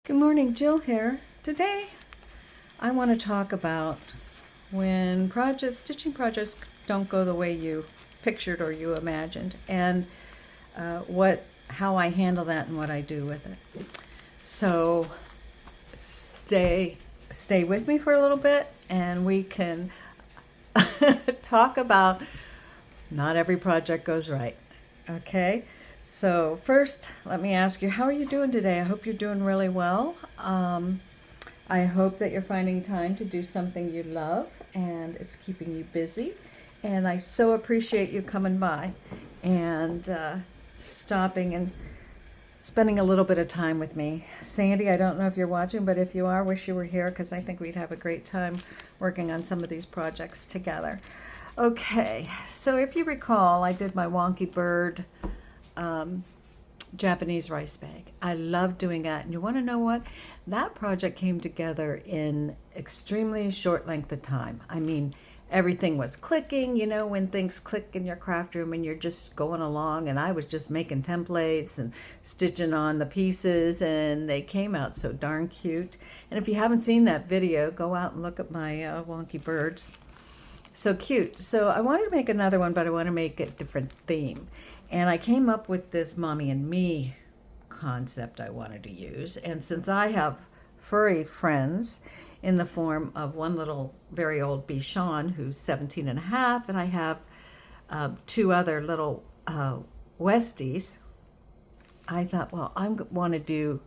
Good morning, Jill here. Today I want to talk about when stitching projects don't go the way you pictured or you imagined, and how I handle that and what I do with it. So stay with me for a little bit and we can talk about not every project goes right. Okay? So first, let me ask you, how are you doing today? I hope you're doing really well. I hope that you're finding time to do something you love and it's keeping you busy. And I so appreciate you coming by and stopping and spending a little bit of time with me. Sandy, I don't know if you're watching, but if you are, wish you were here because I think we'd have a great time working on some of these projects together. Okay, so if you recall, I did my wonky bird Japanese rice bag. I love doing that. And you want to know what? That project came together in extremely short length of time. I mean, everything was clicking, you know, when things click in your craft room and you're just going along, and I was just making templates and stitching on the pieces, and they came out so darn cute. And if you haven't seen that video, go out and look at my wonky birds. So cute. So I wanted to make another one, but I want to make a different theme. And I came up with this mommy and me concept I wanted to use. And since I have furry friends in the form of one little very old Bichon who's 17 and a half, and I have two other little Westies, I thought, well, I want to do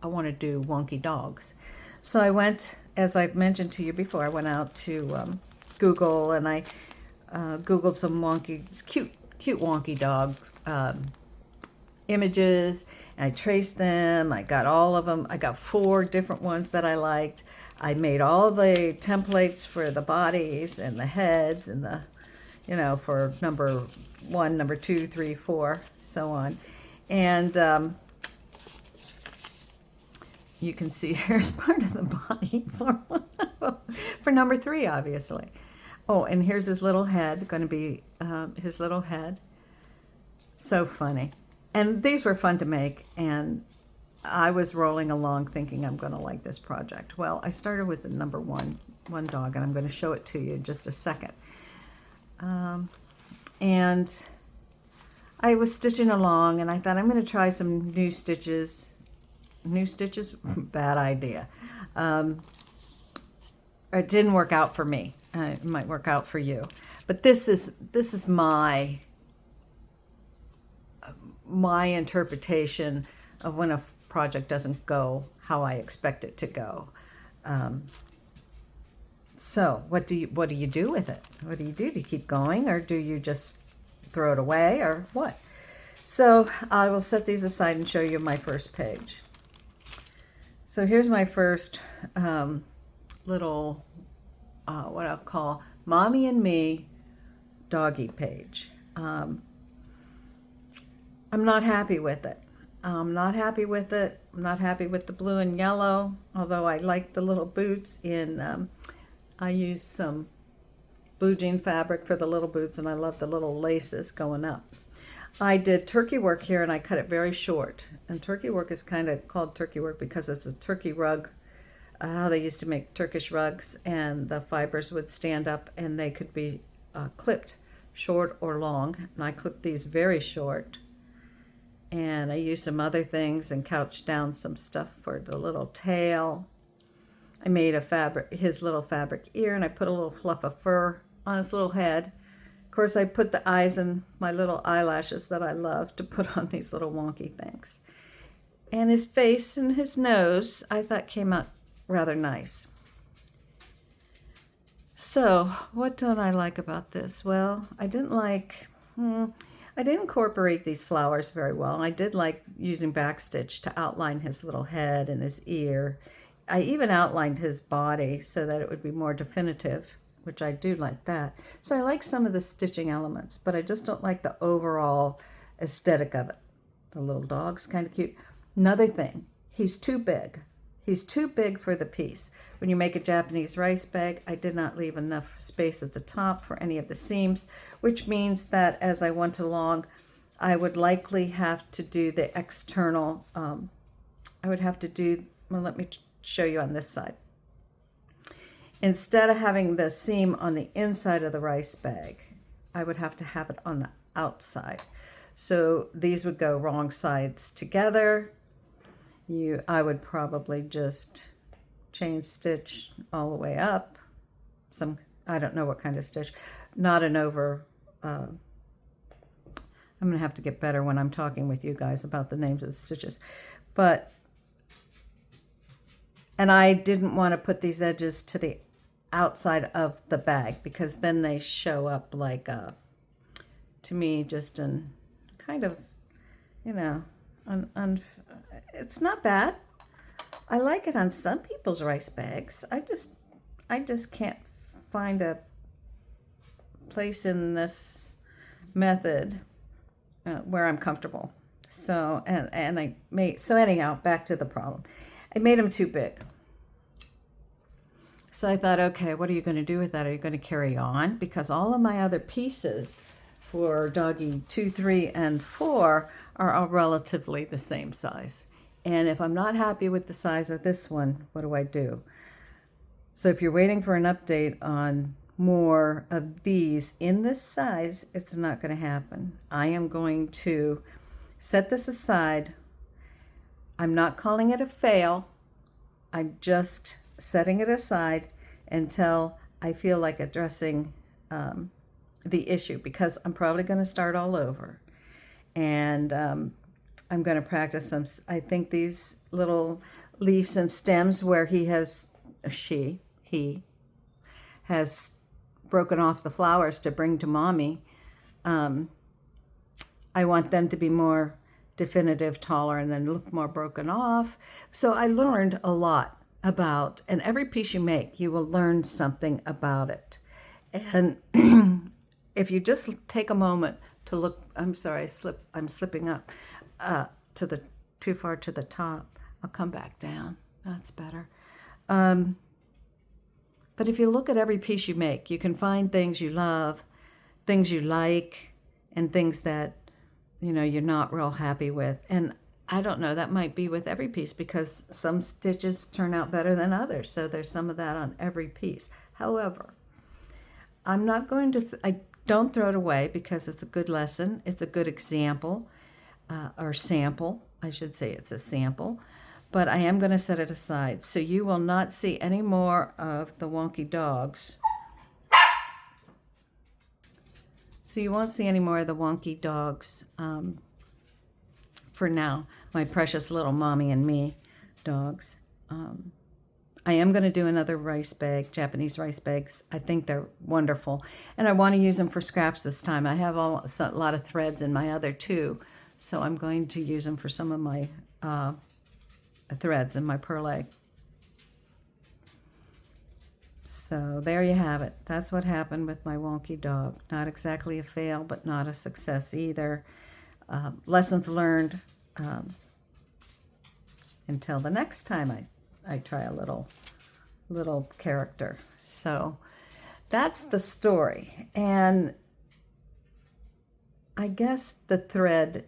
wonky dogs. So I went, as I've mentioned to you before, I went out to Google and I Googled some cute wonky dog images, and I traced them. I got all of them. I got 4 different ones that I liked. I made all the templates for the bodies and the heads and the, you know, for number 1, number 2, 3, 4, so on. And you can see here's part of the body for number 3, obviously. Oh, and here's his little head, going to be his little head. So funny. And these were fun to make, and I was rolling along thinking I'm going to like this project. Well, I started with the number one dog, and I'm going to show it to you in just a second. And I was stitching along, and I thought I'm going to try some new stitches. New stitches? Bad idea. It didn't work out for me. It might work out for you, but this is my interpretation of when a project doesn't go how I expect it to go. So what do you do with it? What do you do? Do you keep going, or do you just throw it away, or what? So I will set these aside and show you my first page. So here's my first little what I'll call Mommy and Me doggy page. I'm not happy with it. I'm not happy with it. I'm not happy with the blue and yellow, although I like the little boots in, I used some blue jean fabric for the little boots, and I love the little laces going up. I did turkey work here, and I cut it very short. And turkey work is kind of called turkey work because it's a turkey rug. How they used to make Turkish rugs, and the fibers would stand up and they could be clipped short or long. And I clipped these very short, and I used some other things and couched down some stuff for the little tail. I made his little fabric ear, and I put a little fluff of fur on his little head. Of course, I put the eyes and my little eyelashes that I love to put on these little wonky things. And his face and his nose, I thought, came out rather nice. So what don't I like about this? Well, I didn't incorporate these flowers very well. I did like using backstitch to outline his little head and his ear. I even outlined his body so that it would be more definitive, which I do like that. So I like some of the stitching elements, but I just don't like the overall aesthetic of it. The little dog's kind of cute. Another thing, he's too big. He's too big for the piece. When you make a Japanese rice bag, I did not leave enough space at the top for any of the seams, which means that as I went along, I would likely have to do the external I would have to do, well, let me show you on this side. Instead of having the seam on the inside of the rice bag, I would have to have it on the outside. So these would go wrong sides together. I would probably just chain stitch all the way up. I don't know what kind of stitch, not an over, I'm going to have to get better when I'm talking with you guys about the names of the stitches. And I didn't want to put these edges to the outside of the bag because then they show up like, to me, just in kind of, you know, it's not bad. I like it on some people's rice bags. I just can't find a place in this method where I'm comfortable. So, so anyhow, back to the problem. I made them too big. So I thought, okay, what are you going to do with that? Are you going to carry on? Because all of my other pieces for doggy 2, 3, and 4 are all relatively the same size. And if I'm not happy with the size of this one, what do I do? So if you're waiting for an update on more of these in this size, it's not going to happen. I am going to set this aside. I'm not calling it a fail. I'm just setting it aside until I feel like addressing the issue, because I'm probably going to start all over. And I'm going to practice some, I think these little leaves and stems where he has broken off the flowers to bring to mommy. I want them to be more definitive, taller, and then look more broken off. So I learned a lot about, and every piece you make, you will learn something about it. And if you just take a moment to look, I'm sorry, I'm slipping up too far to the top. I'll come back down. That's better. But if you look at every piece you make, you can find things you love, things you like, and things that, you know, you're not real happy with. And I don't know, that might be with every piece because some stitches turn out better than others. So there's some of that on every piece. However, I'm not going to, I don't throw it away because it's a good lesson. It's a good example, or sample. I should say it's a sample. But I am going to set it aside. So you will not see any more of the wonky dogs. So you won't see any more of the wonky dogs for now. My precious little mommy and me dogs. I am going to do another rice bag, Japanese rice bags. I think they're wonderful. And I want to use them for scraps this time. I have a lot of threads in my other two. So I'm going to use them for some of my threads in my perlay. So there you have it. That's what happened with my wonky dog. Not exactly a fail, but not a success either. Lessons learned. Until the next time I try a little character. So that's the story. And I guess the thread,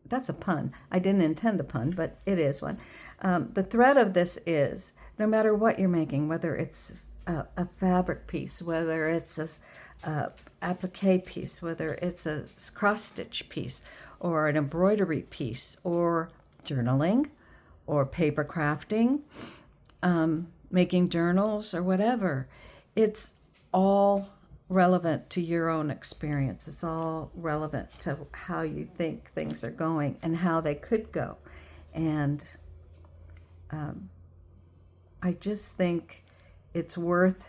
that's a pun. I didn't intend a pun, but it is one. The thread of this is, no matter what you're making, whether it's a fabric piece, whether it's a applique piece, whether it's a cross-stitch piece, or an embroidery piece, or journaling, or paper crafting, making journals, or whatever, it's all relevant to your own experience. It's all relevant to how you think things are going and how they could go. And I just think it's worth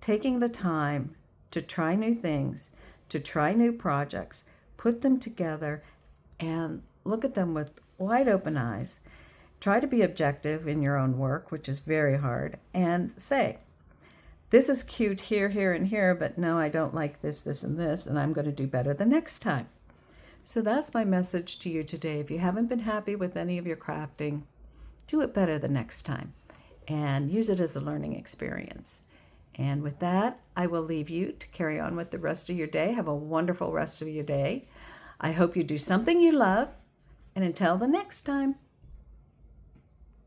taking the time to try new things, to try new projects, put them together, and look at them with wide open eyes. Try to be objective in your own work, which is very hard, and say, this is cute here, here, and here, but no, I don't like this, this, and this, and I'm going to do better the next time. So that's my message to you today. If you haven't been happy with any of your crafting, do it better the next time and use it as a learning experience. And with that, I will leave you to carry on with the rest of your day. Have a wonderful rest of your day. I hope you do something you love, And until the next time.